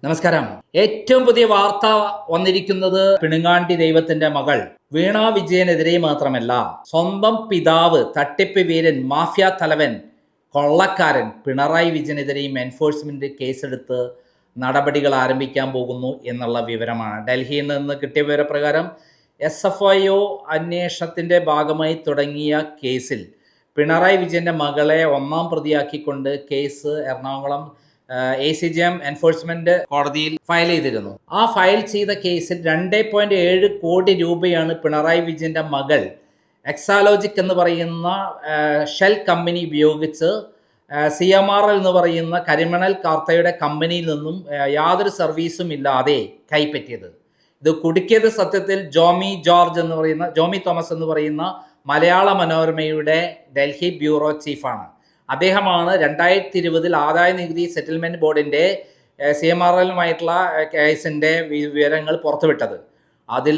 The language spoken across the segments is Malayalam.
നമസ്കാരം. ഏറ്റവും പുതിയ വാർത്ത വന്നിരിക്കുന്നത് പിണങ്ങാണ്ടി ദൈവത്തിന്റെ മകൾ വീണ വിജയനെതിരെ മാത്രമല്ല, സ്വന്തം പിതാവ് തട്ടിപ്പ് വീരൻ, മാഫിയ തലവൻ, കൊള്ളക്കാരൻ പിണറായി വിജയനെതിരെയും എൻഫോഴ്സ്മെന്റ് കേസെടുത്ത് നടപടികൾ ആരംഭിക്കാൻ പോകുന്നു എന്നുള്ള വിവരമാണ്. ഡൽഹിയിൽ നിന്ന് കിട്ടിയ വിവരപ്രകാരം SFIO അന്വേഷണത്തിന്റെ ഭാഗമായി തുടങ്ങിയ കേസിൽ പിണറായി വിജയന്റെ മകളെ ഒന്നാം പ്രതിയാക്കിക്കൊണ്ട് കേസ് എറണാകുളം ACGM എൻഫോഴ്സ്മെന്റ് കോടതിയിൽ ഫയൽ ചെയ്തിരുന്നു. ആ ഫയൽ ചെയ്ത കേസിൽ 2.7 കോടി രൂപയാണ് പിണറായി വിജയന്റെ മകൾ എക്സാലോജിക് എന്ന് പറയുന്ന ഷെൽ കമ്പനി ഉപയോഗിച്ച് CMRL എന്ന് പറയുന്ന കരിമണൽ കാർത്തയുടെ കമ്പനിയിൽ നിന്നും യാതൊരു സർവീസും ഇല്ലാതെ കൈപ്പറ്റിയത്. ഇത് കുടുക്കിയത് സത്യത്തിൽ ജോമി തോമസ് എന്ന് പറയുന്ന മലയാള മനോരമയുടെ ഡൽഹി ബ്യൂറോ ചീഫാണ്. അദ്ദേഹമാണ് 2020 ആദായ നികുതി സെറ്റിൽമെന്റ് ബോർഡിന്റെ CMRLുമായിട്ടുള്ള കേസിന്റെ വിവരങ്ങൾ പുറത്തുവിട്ടത്. അതിൽ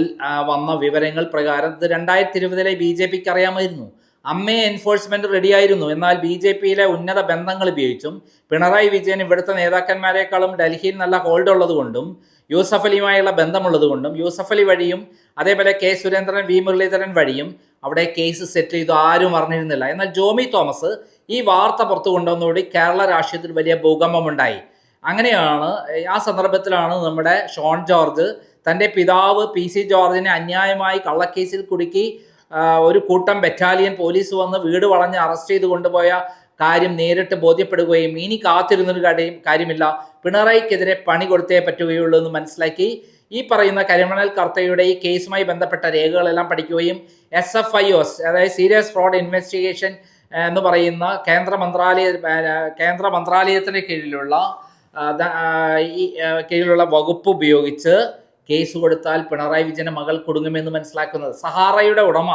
വന്ന വിവരങ്ങൾ പ്രകാരം ഇത് 2020 BJPക്ക് അറിയാമായിരുന്നു. അമ്മേ എൻഫോഴ്സ്മെന്റ് റെഡിയായിരുന്നു. എന്നാൽ BJPയിലെ ഉന്നത ബന്ധങ്ങൾ ഉപയോഗിച്ചും പിണറായി വിജയൻ ഇവിടുത്തെ നേതാക്കന്മാരെക്കാളും ഡൽഹിയിൽ നല്ല ഹോൾഡ് ഉള്ളതുകൊണ്ടും യൂസഫ് അലിയുമായുള്ള ബന്ധമുള്ളതുകൊണ്ടും യൂസഫ് അലി വഴിയും അതേപോലെ K. സുരേന്ദ്രൻ, V. മുരളീധരൻ വഴിയും അവിടെ കേസ് സെറ്റിൽ ചെയ്തു. ആരും അറിഞ്ഞിരുന്നില്ല. എന്നാൽ ജോമി തോമസ് ഈ വാർത്ത പുറത്തു കൊണ്ടുവന്നതോടെ കേരള രാഷ്ട്രീയത്തിൽ വലിയ ഭൂകമ്പമുണ്ടായി. അങ്ങനെയാണ് ആ സന്ദർഭത്തിലാണ് നമ്മുടെ ഷോൺ ജോർജ് തൻ്റെ പിതാവ് PC ജോർജിനെ അന്യായമായി കള്ളക്കേസിൽ കുടുക്കി ഒരു കൂട്ടം ബറ്റാലിയൻ പോലീസ് വന്ന് വീട് വളഞ്ഞ് അറസ്റ്റ് ചെയ്ത് കൊണ്ടുപോയ കാര്യം നേരിട്ട് ബോധ്യപ്പെടുകയും ഇനി കാത്തിരുന്നൊരു കാര്യമില്ല, പിണറായിക്കെതിരെ പണി കൊടുത്തേ പറ്റുകയുള്ളൂ എന്ന് മനസ്സിലാക്കി ഈ പറയുന്ന കരിമണൽ കർത്തയുടെ ഈ കേസുമായി ബന്ധപ്പെട്ട രേഖകളെല്ലാം പഠിക്കുകയും SFIOs, അതായത് സീരിയസ് ഫ്രോഡ് ഇൻവെസ്റ്റിഗേഷൻ എന്ന് പറയുന്ന കേന്ദ്ര മന്ത്രാലയത്തിന് കീഴിലുള്ള വകുപ്പ് ഉപയോഗിച്ച് കേസ് കൊടുത്താൽ പിണറായി വിജയന്റെ മകൾ കുടുങ്ങുമെന്ന് മനസ്സിലാക്കുന്നത്. സഹാറയുടെ ഉടമ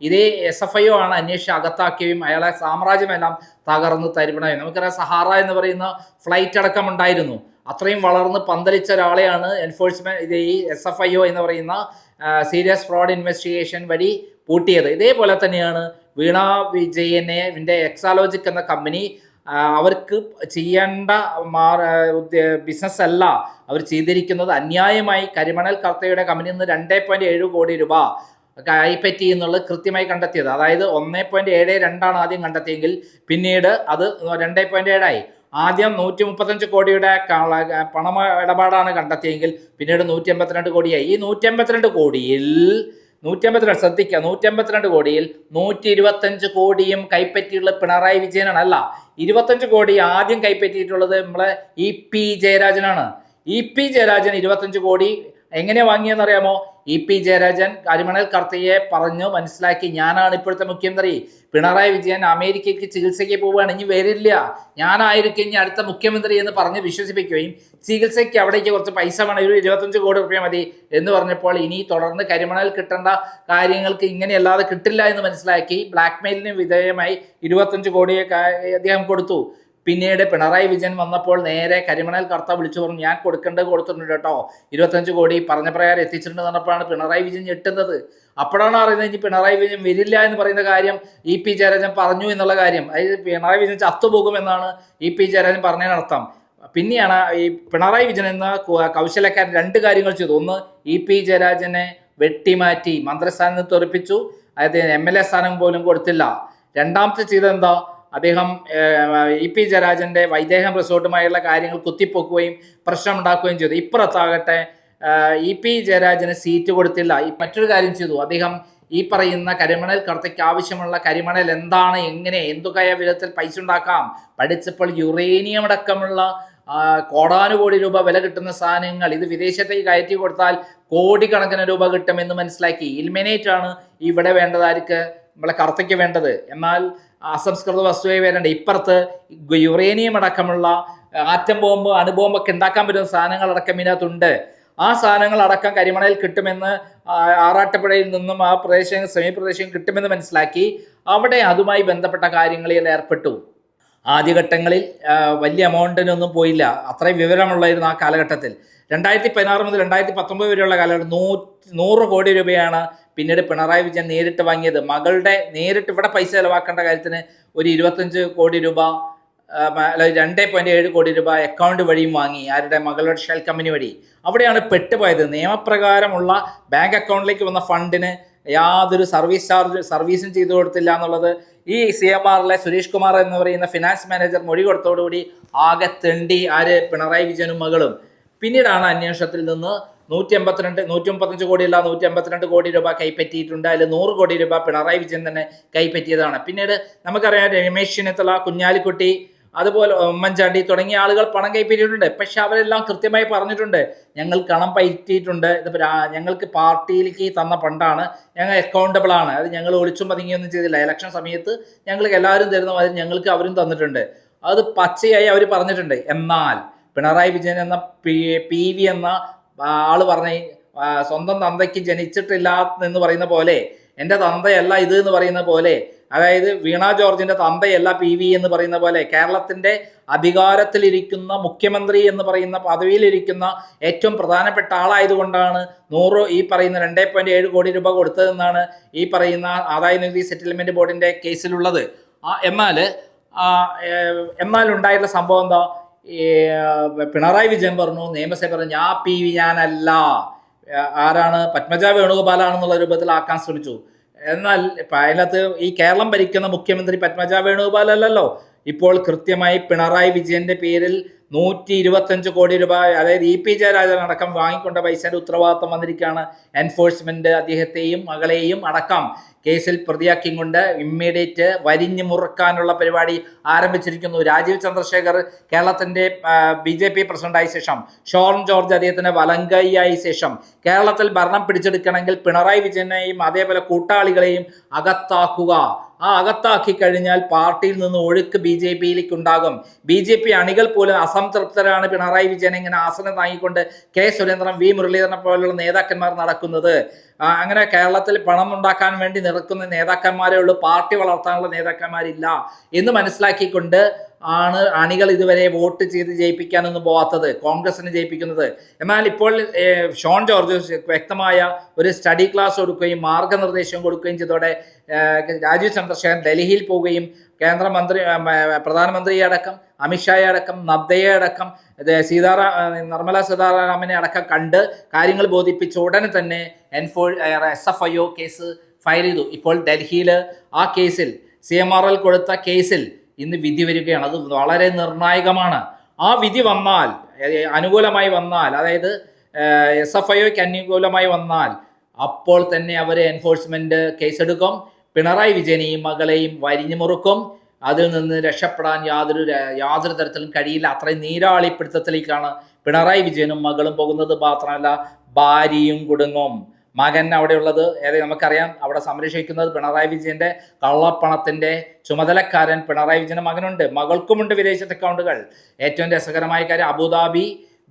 ഇതേ SFIO ആണ് അന്വേഷിച്ച് അകത്താക്കുകയും അയാളെ സാമ്രാജ്യമെല്ലാം തകർന്ന് തരിപ്പണമായി. നമുക്കറിയാം, സഹാറ എന്ന് പറയുന്ന ഫ്ലൈറ്റ് അടക്കം ഉണ്ടായിരുന്നു. അത്രയും വളർന്ന് പന്തലിച്ച ഒരാളെയാണ് എൻഫോഴ്സ്മെന്റ് ഈ SFIO എന്ന് പറയുന്ന സീരിയസ് ഫ്രോഡ് ഇൻവെസ്റ്റിഗേഷൻ വഴി പൂട്ടിയത്. ഇതേപോലെ തന്നെയാണ് വീണ വിജയന്റെ എക്സാലോജിക് എന്ന കമ്പനി അവർക്ക് ചെയ്യേണ്ട ബിസിനസ് അല്ല അവർ ചെയ്തിരിക്കുന്നത്. അന്യായമായി കരിമണൽ കർത്തയുടെ കമ്പനിയിൽ നിന്ന് 2.7 കോടി രൂപ കൈപ്പറ്റി എന്നുള്ളത് കൃത്യമായി കണ്ടെത്തിയത്. അതായത് 1.72 ആദ്യം കണ്ടെത്തിയെങ്കിൽ പിന്നീട് അത് 2.7 ആയി. ആദ്യം 135 കോടിയുടെ പണ ഇടപാടാണ് കണ്ടെത്തിയെങ്കിൽ പിന്നീട് 182 കോടിയായി. ഈ 182 കോടിയിൽ 182 കോടിയിൽ 125 കോടിയും കൈപ്പറ്റിയുള്ള പിണറായി വിജയനാണ്. അല്ല, 25 കോടി ആദ്യം കൈപ്പറ്റിയിട്ടുള്ളത് നമ്മളെ EP ജയരാജനാണ്. EP ജയരാജൻ 25 കോടി എങ്ങനെ വാങ്ങിയെന്നറിയാമോ? EP ജയരാജൻ കരിമണൽ കർത്തയെ പറഞ്ഞു മനസ്സിലാക്കി, ഞാനാണ് ഇപ്പോഴത്തെ മുഖ്യമന്ത്രി, പിണറായി വിജയൻ അമേരിക്കയ്ക്ക് ചികിത്സയ്ക്ക് പോവുകയാണ്, ഇനി വരില്ല, ഞാനായിരിക്കും ഇനി അടുത്ത മുഖ്യമന്ത്രി എന്ന് പറഞ്ഞ് വിശ്വസിപ്പിക്കുകയും ചികിത്സയ്ക്ക് അവിടേക്ക് കുറച്ച് പൈസ വേണം, ഒരു 25 കോടി രൂപ മതി എന്ന് പറഞ്ഞപ്പോൾ ഇനി തുടർന്ന് കരിമണൽ കിട്ടേണ്ട കാര്യങ്ങൾക്ക് ഇങ്ങനെയല്ലാതെ കിട്ടില്ല എന്ന് മനസ്സിലാക്കി ബ്ലാക്ക് മെയിലിന് വിധേയമായി 25 കോടിയെ അദ്ദേഹം കൊടുത്തു. പിന്നീട് പിണറായി വിജയൻ വന്നപ്പോൾ നേരെ കരിമണൽ കർത്ത വിളിച്ചു പറഞ്ഞു, ഞാൻ കൊടുക്കേണ്ടത് കൊടുത്തിട്ടുണ്ട് കേട്ടോ, 25 കോടി പറഞ്ഞ പ്രകാരം എത്തിച്ചിട്ടുണ്ട് പറഞ്ഞപ്പോഴാണ് പിണറായി വിജയൻ ഞെട്ടുന്നത്. അപ്പോഴാണ് അറിയുന്നത് ഇനി പിണറായി വിജയൻ വരില്ല എന്ന് പറയുന്ന കാര്യം EP ജയരാജൻ പറഞ്ഞു എന്നുള്ള കാര്യം. അതായത് പിണറായി വിജയൻ ചത്തുപോകുമെന്നാണ് EP ജയരാജൻ പറഞ്ഞതിനർത്ഥം. പിന്നെയാണ് ഈ പിണറായി വിജയൻ എന്ന കൗശലക്കാരൻ 2 കാര്യങ്ങൾ ചെയ്തു. ഒന്ന്, EP ജയരാജനെ വെട്ടിമാറ്റി മന്ത്രിസ്ഥാനം നിന്ന് തെറിപ്പിച്ചു, അതായത് MLA സ്ഥാനം പോലും കൊടുത്തില്ല. രണ്ടാമത്തെ ചെയ്തെന്താ, അദ്ദേഹം EP ജയരാജന്റെ വൈദേഹം റിസോർട്ടുമായുള്ള കാര്യങ്ങൾ കുത്തിപ്പൊക്കുകയും പ്രശ്നമുണ്ടാക്കുകയും ചെയ്തു. ഇപ്പുറത്താകട്ടെ EP ജയരാജന് സീറ്റ് കൊടുത്തില്ല. മറ്റൊരു കാര്യം ചെയ്തു, അദ്ദേഹം ഈ പറയുന്ന കരിമണൽ കർത്തയ്ക്ക് ആവശ്യമുള്ള കരിമണൽ എന്താണ്, എങ്ങനെ എന്തൊക്കെ വിധത്തിൽ പൈസ ഉണ്ടാക്കാം പഠിച്ചപ്പോൾ യുറേനിയം അടക്കമുള്ള കോടാനുകോടി രൂപ വില കിട്ടുന്ന സാധനങ്ങൾ ഇത് വിദേശത്തേക്ക് കയറ്റി കൊടുത്താൽ കോടിക്കണക്കിന് രൂപ കിട്ടുമെന്ന് മനസ്സിലാക്കി. ഇൽമിനേറ്റ് ആണ് ഇവിടെ വേണ്ടത്, ആർക്ക്, നമ്മളെ കർത്തയ്ക്ക് വേണ്ടത്. എന്നാൽ അസംസ്കൃത വസ്തുവായി വരേണ്ട ഇപ്പുറത്ത് യുറേനിയം അടക്കമുള്ള ആറ്റം ബോംബ്, അണുബോംബൊക്കെ ഉണ്ടാക്കാൻ പറ്റുന്ന സാധനങ്ങളടക്കം ഇതിനകത്തുണ്ട്. ആ സാധനങ്ങളടക്കം കരിമണയിൽ കിട്ടുമെന്ന് ആറാട്ടുപുഴയിൽ നിന്നും ആ സെമി പ്രദേശം കിട്ടുമെന്ന് മനസ്സിലാക്കി അവിടെ അതുമായി ബന്ധപ്പെട്ട കാര്യങ്ങളിൽ ഏർപ്പെട്ടു. ആദ്യഘട്ടങ്ങളിൽ വലിയ എമൗണ്ടിനൊന്നും പോയില്ല, അത്രയും വിവരമുള്ളായിരുന്നു ആ കാലഘട്ടത്തിൽ. 2016 മുതൽ 2019 വരെയുള്ള കാലഘട്ടം 100 കോടി രൂപയാണ് പിന്നീട് പിണറായി വിജയൻ നേരിട്ട് വാങ്ങിയത്. മകളുടെ നേരിട്ട് ഇവിടെ പൈസ ചിലവാക്കേണ്ട കാര്യത്തിന് ഒരു 25 കോടി രൂപ 2.7 കോടി രൂപ അക്കൗണ്ട് വഴിയും വാങ്ങി, ആരുടെ മകളുടെ ഷെൽ കമ്പനി വഴി. അവിടെയാണ് പെട്ടുപോയത്. നിയമപ്രകാരമുള്ള ബാങ്ക് അക്കൗണ്ടിലേക്ക് വന്ന ഫണ്ടിന് യാതൊരു സർവീസും ചെയ്തു കൊടുത്തില്ല എന്നുള്ളത് ഈ CMRലെ സുരേഷ് കുമാർ എന്ന് പറയുന്ന ഫിനാൻസ് മാനേജർ മൊഴി കൊടുത്തോടുകൂടി ആകെ തെണ്ടി പിണറായി വിജയനും മകളും. പിന്നീടാണ് അന്വേഷണത്തിൽ നിന്ന് 135 കോടിയല്ല 182 കോടി രൂപ കൈപ്പറ്റിയിട്ടുണ്ട്. അതിൽ 100 കോടി രൂപ പിണറായി വിജയൻ തന്നെ കൈപ്പറ്റിയതാണ്. പിന്നീട് നമുക്കറിയാം രമേശ് ചെന്നിത്തല, കുഞ്ഞാലിക്കുട്ടി, അതുപോലെ ഉമ്മൻചാണ്ടി തുടങ്ങിയ ആളുകൾ പണം കൈപ്പറ്റിയിട്ടുണ്ട്. പക്ഷെ അവരെല്ലാം കൃത്യമായി പറഞ്ഞിട്ടുണ്ട്, ഞങ്ങൾ പണം പറ്റിയിട്ടുണ്ട്, ഇത് ഞങ്ങൾക്ക് പാർട്ടിയിലേക്ക് തന്ന ഫണ്ടാണ്, ഞങ്ങൾ അക്കൗണ്ടബിൾ ആണ്, അത് ഞങ്ങൾ ഒളിച്ചും പതുങ്ങിയൊന്നും ചെയ്തില്ല, ഇലക്ഷൻ സമയത്ത് ഞങ്ങൾക്ക് എല്ലാവരും തരുന്ന മാതിരി ഞങ്ങൾക്ക് അവരും തന്നിട്ടുണ്ട്, അത് പച്ചയായി അവർ പറഞ്ഞിട്ടുണ്ട്. എന്നാൽ പിണറായി വിജയൻ എന്ന PV എന്ന ആള് പറഞ്ഞ സ്വന്തം തന്തയ്ക്ക് ജനിച്ചിട്ടില്ല എന്ന് പറയുന്ന പോലെ, എൻ്റെ തന്തയല്ല ഇത് എന്ന് പറയുന്ന പോലെ, അതായത് വീണ ജോർജിന്റെ തന്തയല്ല PV എന്ന് പറയുന്ന പോലെ, കേരളത്തിന്റെ അധികാരത്തിലിരിക്കുന്ന മുഖ്യമന്ത്രി എന്ന് പറയുന്ന പദവിയിലിരിക്കുന്ന ഏറ്റവും പ്രധാനപ്പെട്ട ആളായതുകൊണ്ടാണ് ഈ പറയുന്ന 2.7 കോടി രൂപ കൊടുത്തതെന്നാണ് ഈ പറയുന്ന ആദായ നികുതി സെറ്റിൽമെന്റ് ബോർഡിന്റെ കേസിലുള്ളത്. എന്നാൽ ഉണ്ടായിട്ടുള്ള സംഭവം എന്താ? പിണറായി വിജയൻ പറഞ്ഞു, നിയമസഭ പറഞ്ഞു, ഞാൻ PV ഞാനല്ല, ആരാണ്, പത്മജ വേണുഗോപാലാണെന്നുള്ള രൂപത്തിലാക്കാൻ ശ്രമിച്ചു. എന്നാൽ അതിനകത്ത് ഈ കേരളം ഭരിക്കുന്ന മുഖ്യമന്ത്രി പത്മജ വേണുഗോപാൽ അല്ലല്ലോ. ഇപ്പോൾ കൃത്യമായി പിണറായി വിജയന്റെ പേരിൽ 125 കോടി രൂപ, അതായത് EP ജയരാജൻ അടക്കം വാങ്ങിക്കൊണ്ട പൈസയുടെ ഉത്തരവാദിത്വം വന്നിരിക്കുകയാണ്. എൻഫോഴ്സ്മെന്റ് അദ്ദേഹത്തെയും മകളെയും അടക്കം കേസിൽ പ്രതിയാക്കിക്കൊണ്ട് ഇമ്മീഡിയറ്റ് വരിഞ്ഞു മുറുക്കാനുള്ള പരിപാടി ആരംഭിച്ചിരിക്കുന്നു. രാജീവ് ചന്ദ്രശേഖർ കേരളത്തിന്റെ BJP പ്രസിഡന്റായ ശേഷം, ഷോൺ ജോർജ് അദ്ദേഹത്തിന്റെ വലങ്കൈയായ ശേഷം കേരളത്തിൽ ഭരണം പിടിച്ചെടുക്കണമെങ്കിൽ പിണറായി വിജയനെയും അതേപോലെ കൂട്ടാളികളെയും അകത്താക്കുക. ആ അകത്താക്കി കഴിഞ്ഞാൽ പാർട്ടിയിൽ നിന്ന് ഒഴുക്ക് BJPയിലേക്ക് ഉണ്ടാകും. BJP അണികൾ പോലും അസംതൃപ്തരാണ് പിണറായി വിജയൻ ഇങ്ങനെ ആസനം താങ്ങിക്കൊണ്ട് K സുരേന്ദ്രൻ, V മുരളീധരനെ പോലുള്ള നേതാക്കന്മാർ നടക്കുന്നത്. അങ്ങനെ കേരളത്തിൽ പണം ഉണ്ടാക്കാൻ വേണ്ടി നിൽക്കുന്ന നേതാക്കന്മാരേ ഉള്ളൂ, പാർട്ടി വളർത്താനുള്ള നേതാക്കന്മാരില്ല എന്ന് മനസ്സിലാക്കിക്കൊണ്ട് ആണ് അണികൾ ഇതുവരെ വോട്ട് ചെയ്ത് ജയിപ്പിക്കാനൊന്നും പോവാത്തത്, കോൺഗ്രസിനെ ജയിപ്പിക്കുന്നത്. എന്നാൽ ഇപ്പോൾ ഷോൺ ജോർജ് വ്യക്തമായ ഒരു സ്റ്റഡി ക്ലാസ് കൊടുക്കുകയും മാർഗനിർദ്ദേശം കൊടുക്കുകയും ചെയ്തതോടെ രാജീവ് ചന്ദ്രശേഖരൻ ഡൽഹിയിൽ പോവുകയും പ്രധാനമന്ത്രിയെ അടക്കം, അമിത്ഷായെ അടക്കം, നദ്ദയെ അടക്കം, നിർമ്മല സീതാരാമനെ അടക്കം കണ്ട് കാര്യങ്ങൾ ബോധിപ്പിച്ച ഉടനെ തന്നെ SFIO കേസ് ഫയൽ ചെയ്തു. ഇപ്പോൾ ഡൽഹിയിൽ ആ കേസിൽ CMRL കൊടുത്ത കേസിൽ ഇന്ന് വിധി വരികയാണ്. അത് വളരെ നിർണായകമാണ്. ആ വിധി വന്നാൽ, അനുകൂലമായി വന്നാൽ, അതായത് SFIOയ്ക്ക് അനുകൂലമായി വന്നാൽ അപ്പോൾ തന്നെ അവർ എൻഫോഴ്സ്മെന്റ് കേസെടുക്കും, പിണറായി വിജയനെയും മകളെയും വരിഞ്ഞു മുറുക്കും. അതിൽ നിന്ന് രക്ഷപ്പെടാൻ യാതൊരു തരത്തിലും കഴിയില്ല. അത്രയും നീരാളിപ്പിടുത്തത്തിലേക്കാണ് പിണറായി വിജയനും മകളും പോകുന്നത്. മാത്രമല്ല ഭാര്യയും കുടുങ്ങും. മകൻ അവിടെ ഉള്ളത് നമുക്കറിയാം, അവിടെ സംരക്ഷിക്കുന്നത് പിണറായി വിജയന്റെ കള്ളപ്പണത്തിന്റെ ചുമതലക്കാരൻ പിണറായി വിജയന്റെ മകനുണ്ട്, മകൾക്കുമുണ്ട് വിദേശത്ത് അക്കൗണ്ടുകൾ. ഏറ്റവും രസകരമായ കാര്യം, അബുദാബി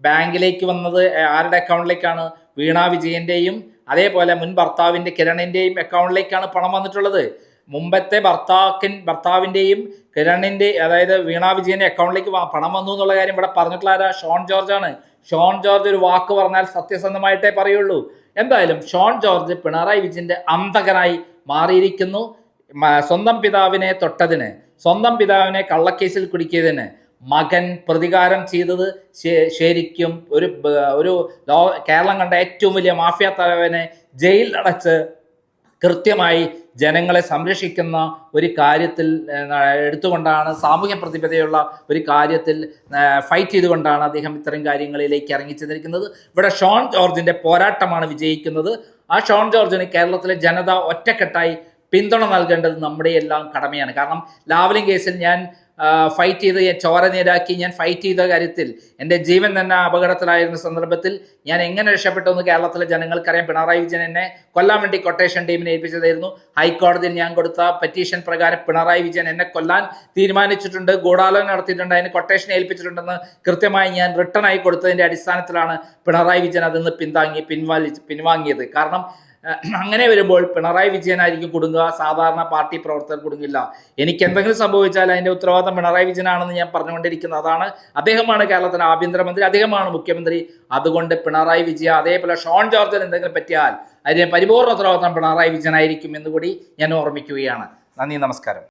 ബാങ്കിലേക്ക് വന്നത് ആരുടെ അക്കൗണ്ടിലേക്കാണ്? വീണ വിജയന്റെയും അതേപോലെ മുൻ ഭർത്താവിന്റെ കിരണിന്റെയും അക്കൗണ്ടിലേക്കാണ് പണം വന്നിട്ടുള്ളത്. മുമ്പത്തെ ഭർത്താവിന്റെയും കിരണിന്റെ, അതായത് വീണ വിജയന്റെ അക്കൗണ്ടിലേക്ക് പണം വന്നു എന്നുള്ള കാര്യം ഇവിടെ പറഞ്ഞിട്ടുള്ള ആരാ? ഷോൺ ജോർജ് ആണ്. ഷോൺ ജോർജ് ഒരു വാക്ക് പറഞ്ഞാൽ സത്യസന്ധമായിട്ടേ പറയുള്ളൂ. എന്തായാലും ഷോൺ ജോർജ് പിണറായി വിജയന്റെ അന്തകനായി മാറിയിരിക്കുന്നു. സ്വന്തം പിതാവിനെ തൊട്ടതിന്, സ്വന്തം പിതാവിനെ കള്ളക്കേസിൽ കുടുക്കിയതിന് മകൻ പ്രതികാരം ചെയ്തത് ശരിക്കും ഒരു കേരളം കണ്ട ഏറ്റവും വലിയ മാഫിയ തലവനെ ജയിലിൽ അടച്ച് കൃത്യമായി ജനങ്ങളെ സംരക്ഷിക്കുന്ന ഒരു കാര്യത്തിൽ എടുത്തുകൊണ്ടാണ്, സാമൂഹ്യ പ്രതിബദ്ധതയുള്ള ഒരു കാര്യത്തിൽ ഫൈറ്റ് ചെയ്തുകൊണ്ടാണ് അദ്ദേഹം ഇത്തരം കാര്യങ്ങളിലേക്ക് ഇറങ്ങിച്ചെന്നിരിക്കുന്നത്. ഇവിടെ ഷോൺ ജോർജിന്റെ പോരാട്ടമാണ് വിജയിക്കുന്നത്. ആ ഷോൺ ജോർജിന് കേരളത്തിലെ ജനത ഒറ്റക്കെട്ടായി പിന്തുണ നൽകേണ്ടത് നമ്മുടെ എല്ലാം കടമയാണ്. കാരണം ലാവ്ലിൻ കേസിൽ ഞാൻ ഫൈറ്റ് ചെയ്ത് ചോര നീരാക്കി ഞാൻ ഫൈറ്റ് ചെയ്ത കാര്യത്തിൽ എൻ്റെ ജീവൻ തന്നെ അപകടത്തിലായിരുന്ന സന്ദർഭത്തിൽ ഞാൻ എങ്ങനെ രക്ഷപ്പെട്ടു എന്ന് കേരളത്തിലെ ജനങ്ങൾക്കറിയാം. പിണറായി വിജയൻ എന്നെ കൊല്ലാൻ വേണ്ടി കൊട്ടേഷൻ ടീമിനെ ഏൽപ്പിച്ചതായിരുന്നു. ഹൈക്കോടതിയിൽ ഞാൻ കൊടുത്ത പെറ്റീഷൻ പ്രകാരം പിണറായി വിജയൻ എന്നെ കൊല്ലാൻ തീരുമാനിച്ചിട്ടുണ്ട്, ഗൂഢാലോചന നടത്തിയിട്ടുണ്ട്, അതിന് കൊട്ടേഷൻ ഏൽപ്പിച്ചിട്ടുണ്ടെന്ന് കൃത്യമായി ഞാൻ റിട്ടേൺ ആയി കൊടുത്തതിൻ്റെ അടിസ്ഥാനത്തിലാണ് പിണറായി വിജയൻ അതിൽ നിന്ന് പിൻവാങ്ങിയത്. കാരണം അങ്ങനെ വരുമ്പോൾ പിണറായി വിജയനായിരിക്കും കുടുങ്ങുക, സാധാരണ പാർട്ടി പ്രവർത്തകർ കുടുങ്ങില്ല. എനിക്ക് എന്തെങ്കിലും സംഭവിച്ചാൽ അതിൻ്റെ ഉത്തരവാദിത്തം പിണറായി വിജയനാണെന്ന് ഞാൻ പറഞ്ഞുകൊണ്ടിരിക്കുന്നത്. അതാണ്, അദ്ദേഹമാണ് കേരളത്തിലെ ആഭ്യന്തരമന്ത്രി, അദ്ദേഹമാണ് മുഖ്യമന്ത്രി. അതുകൊണ്ട് പിണറായി വിജയ അതേപോലെ ഷോൺ ജോർജിന് എന്തെങ്കിലും പറ്റിയാൽ അതിന് പരിപൂർണ്ണ ഉത്തരവാദിത്തം പിണറായി വിജയനായിരിക്കും എന്നുകൂടി ഞാൻ ഓർമ്മിക്കുകയാണ്. നന്ദി, നമസ്കാരം.